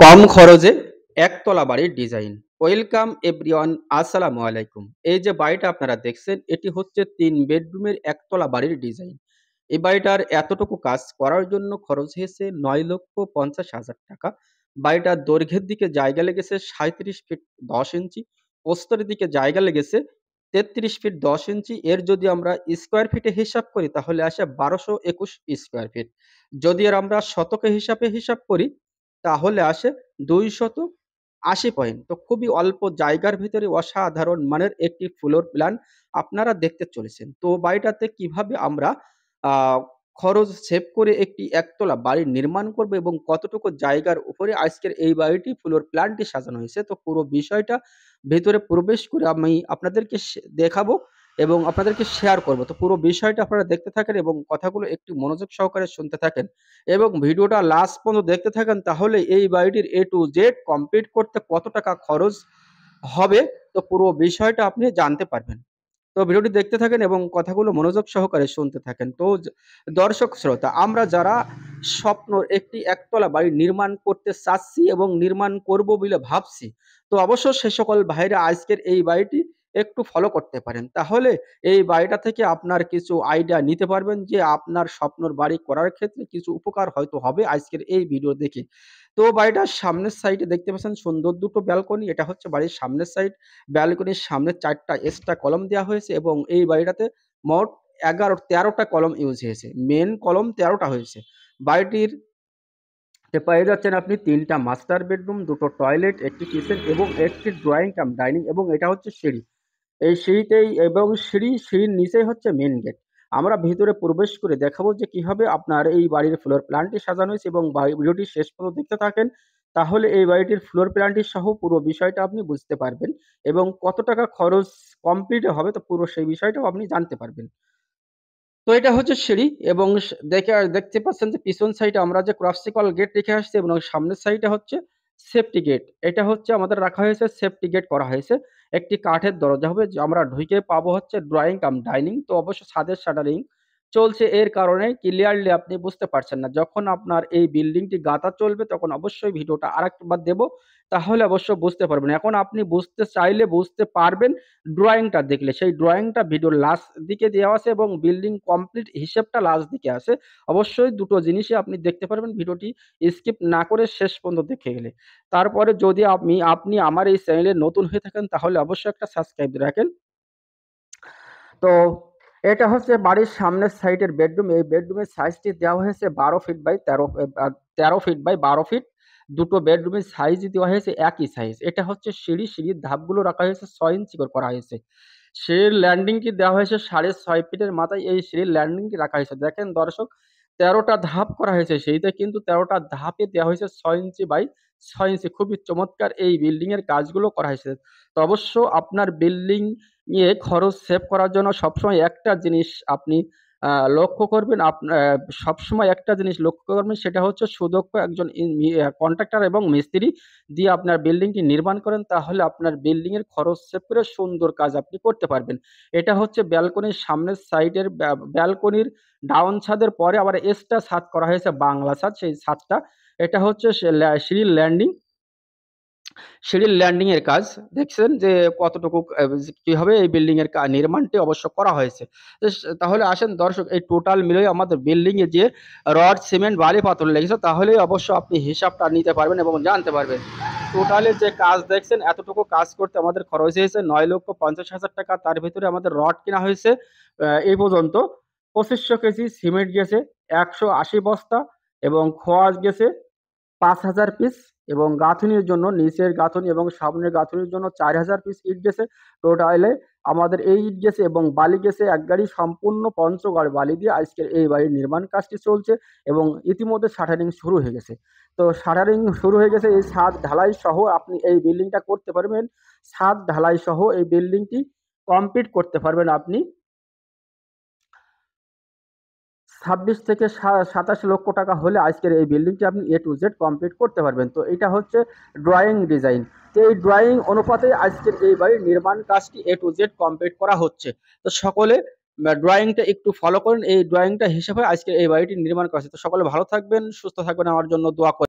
কম খরচে একতলা বাড়ির ডিজাইন। ওয়েলকাম এভরিওয়ান, আসসালামু আলাইকুম। এই যে বাড়িটা আপনারা দেখছেন এটি হচ্ছে ৩ বেডরুমের একতলা বাড়ির ডিজাইন। এই বাড়িটার এতটুকু কাজ করার জন্য খরচ হয়েছে ৯,৫০,০০০ টাকা। বাড়িটার দৈর্ঘ্যের দিকে জায়গা লেগেছে ৩৭ ফিট ১০ ইঞ্চি, প্রস্থের দিকে জায়গা লেগেছে ৩৩ ফিট ১০ ইঞ্চি। এর যদি আমরা স্কোয়ার ফিটে হিসাব করি তাহলে আসে ১২২১ স্কোয়ার ফিট। যদি এর আমরা শতকে হিসাব করি তাহলে আসে ২৮০ পয়েন্ট। তো খুবই অল্প জায়গার ভিতরে অসাধারণ মানের একটি ফ্লোর প্ল্যান আপনারা দেখতে চলেছেন। তো বাড়িটাতে কিভাবে আমরা আ খরচ সেভ করে একটি একতলা বাড়ি নির্মাণ করব এবং কতটুকু জায়গার উপরে আজকের এই বাড়িটি ফ্লোর প্ল্যানটি সাজানো হয়েছে। তো পুরো বিষয়টা ভেতরে প্রবেশ করে আমি আপনাদেরকে দেখাবো এবং আপনাদেরকে শেয়ার করব। তো পুরো বিষয়টা আপনারা দেখতে থাকেন এবং কথাগুলো একটু মনোযোগ সহকারে শুনতে থাকেন। এবং ভিডিওটা লাস্ট পর্যন্ত দেখতে থাকেন তাহলে এই বাড়িটির A to Z কমপ্লিট করতে কত টাকা খরচ হবে তো পুরো বিষয়টা আপনি জানতে পারবেন। তো ভিডিওটি দেখতে থাকেন এবং কথাগুলো মনোযোগ সহকারে শুনতে থাকেন। তো দর্শক শ্রোতা, আমরা যারা স্বপ্ন একটি একতলা বাড়ি নির্মাণ করতে চাচ্ছি এবং নির্মাণ করব বলে ভাবছি, তো অবশ্য সে সকল ভাইরা আজকের এই বাড়িটি একটু ফলো করতে পারেন। তাহলে এই বাড়িটা থেকে আপনার কিছু আইডিয়া নিতে পারবেন যে আপনার স্বপ্নর বাড়ি করার ক্ষেত্রে কিছু উপকার হয়তো হবে আজকের এই ভিডিও দেখে। তো বাড়িটার সামনের সাইডে দেখতে পাচ্ছেন সুন্দর দুটো ব্যালকনি। এটা হচ্ছে বাড়ির সামনের সাইড। ব্যালকনির সামনে ৪ টা এক্সট্রা কলাম দেওয়া হয়েছে এবং এই বাড়িটাতে মোট ১১-১৩ টা কলম ইউজ হয়েছে। মেইন কলম ১৩ টা হয়েছে। বাড়িটির তে পেয়ে যাচ্ছেন আপনি ৩ টা মাস্টার বেডরুম, ২ টো টয়লেট, ১ টি কিচেন এবং ১ টি ড্রয়িং কাম ডাইনিং এবং এটা হচ্ছে সিঁড়ি। এই সিঁড়িতেই এবং সিঁড়ির নিচেই হচ্ছে মেইন গেট। আমরা ভিতরে প্রবেশ করে দেখাবো যে কিভাবে আপনার এই বাড়ির ফ্লোর প্ল্যানটি সাজানো হয়েছে এবং ভিডিওটি শেষ পর্যন্ত দেখতে থাকেন। তাহলে এই বাড়িটির ফ্লোর প্ল্যানটি সহ পুরো বিষয়টা আপনি বুঝতে পারবেন এবং কত টাকা খরচ কমপ্লিট হবে তো পুরো সেই বিষয়টাও আপনি জানতে পারবেন। তো এটা হচ্ছে সিঁড়ি এবং দেখতে পাচ্ছেন যে পিছন সাইডে আমরা যে ক্রসিকল গেট রেখে আসছি এবং সামনের সাইডে হচ্ছে সেফটি গেট। এটা হচ্ছে আমাদের রাখা হয়েছে, সেফটি গেট করা হয়েছে। একটি কাঠের দরজা হবে যে আমরা ঢুকে পাবো হচ্ছে ড্রয়িং কাম ডাইনিং। তো অবশ্য ছাদের শাটারিং চলছে, এর কারণে ক্লিয়ারলি আপনি বুঝতে পারছেন না। যখন আপনার এই বিল্ডিংটি গাঁথা চলবে তখন অবশ্যই ভিডিওটা আরেকবার দেব। তাহলে অবশ্য বুঝতে পারবেন। এখন আপনি বুঝতে চাইলে বুঝতে পারবেন ড্রয়িংটা দেখলে। সেই ড্রয়িংটা ভিডিওর লাস্ট দিকে দেওয়া আছে এবং বিল্ডিং কমপ্লিট হিসেবটা লাস্ট দিকে আছে। অবশ্যই দুটো জিনিসই আপনি দেখতে পারবেন ভিডিওটি স্কিপ না করে শেষ পর্যন্ত দেখে গেলে। তারপরে যদি আপনি আমার এই চ্যানেলে নতুন হয়ে থাকেন তাহলে অবশ্যই একটা সাবস্ক্রাইব দিয়ে রাখেন। তো এটা হচ্ছে বাড়ির সামনের সাইডের বেডরুম। এই বেডরুমের সাইজটি দেওয়া হয়েছে ১২ feet by ১৩ feet by ১২ feet. দুটো বেডরুমের সাইজই দেওয়া হয়েছে একই সাইজ। এটা হচ্ছে সিঁড়ি, সিঁড়ির ধাপগুলো রাখা হয়েছে ৬ ইঞ্চি করে করা হয়েছে। সিঁড়ির ল্যান্ডিংটি দেওয়া হয়েছে ৬.৫ ফিটের মাথায় এই সিঁড়ির ল্যান্ডিংটি রাখা হয়েছে। দেখেন দর্শক, ১৩ টা ধাপ করা হয়েছে সিঁড়িতে কিন্তু ১৩ টা ধাপে দেওয়া হয়েছে ৬ ইঞ্চি বাই ৬ ইঞ্চি। খুবই চমৎকার এই বিল্ডিং এর কাজগুলো করা হয়েছে। তো অবশ্য আপনার বিল্ডিং নিয়ে খরচ সেভ করার জন্য সবসময় একটা জিনিস আপনি লক্ষ্য করবেন। সবসময় একটা জিনিস লক্ষ্য করবেন, সেটা হচ্ছে সুদক্ষ একজন কন্ট্রাক্টর এবং মিস্ত্রি দিয়ে আপনার বিল্ডিংটি নির্মাণ করেন, তাহলে আপনার বিল্ডিং এর খরচ সেভ করে সুন্দর কাজ আপনি করতে পারবেন। এটা হচ্ছে ব্যালকনির সামনের সাইডের ব্যালকনির ডাউন ছাদের পরে আবার এক্সট্রা ছাদ করা হয়েছে বাংলা ছাদ, সেই ছাদটা। এটা হচ্ছে সিঁড়ির ল্যান্ডিং। সিঁড়ির ল্যান্ডিং এর কাজ দেখছেন যে কতটুকু কিভাবে এই বিল্ডিং এর নির্মাণটি অবশ্য করা হয়েছে। তাহলে আসেন দর্শক, এই টোটাল মিলিয়ে আমাদের বিল্ডিং এ যে রড, সিমেন্ট, বালি, পাথর লেগেছে তাহলেই অবশ্য আপনি হিসাবটা নিতে পারবেন এবং জানতে পারবেন। টোটালি যে কাজ দেখছেন এতটুকু কাজ করতে আমাদের খরচ হয়েছে ৯,৫০,০০০ টাকা। তার ভিতরে আমাদের রড কেনা হয়েছে এই পর্যন্ত ২৫০০ কেজি, সিমেন্ট গেছে ১৮০ বস্তা এবং খোয়াশ গেছে ৫,০০০ পিস এবং গাঁথুনির জন্য নিচের গাঁথুনি এবং সামনের গাঁথুনির জন্য ৪,০০০ পিস ইট গেছে। টোটালে আমাদের এই ইট গেছে এবং বালি গেছে এক গাড়ি, সম্পূর্ণ পঞ্চগড় বালি দিয়ে আজকের এই বাড়ির নির্মাণ কাজটি চলছে এবং ইতিমধ্যে শাটারিং শুরু হয়ে গেছে। তো শাটারিং শুরু হয়ে গেছে, এই ছাদ ঢালাই সহ আপনি এই বিল্ডিংটা করতে পারবেন। ছাদ ঢালাই সহ এই বিল্ডিংটি কমপ্লিট করতে পারবেন আপনি ২৬ থেকে ২৭ লক্ষ টাকা হলে আজকের এই বিল্ডিংটি আপনি A to Z কমপ্লিট করতে পারবেন। তো এটা হচ্ছে ড্রয়িং ডিজাইন। তো এই ড্রয়িং অনুপাতে আজকের এই বাড়ির নির্মাণ কাজটি A to Z কমপ্লিট করা হচ্ছে। তো সকলে ড্রয়িংটা একটু ফলো করেন। এই ড্রয়িংটা হিসেবে আজকের এই বাড়িটি নির্মাণ করা হচ্ছে। তো সকলে ভালো থাকবেন, সুস্থ থাকবেন, আমার জন্য দোয়া করবেন।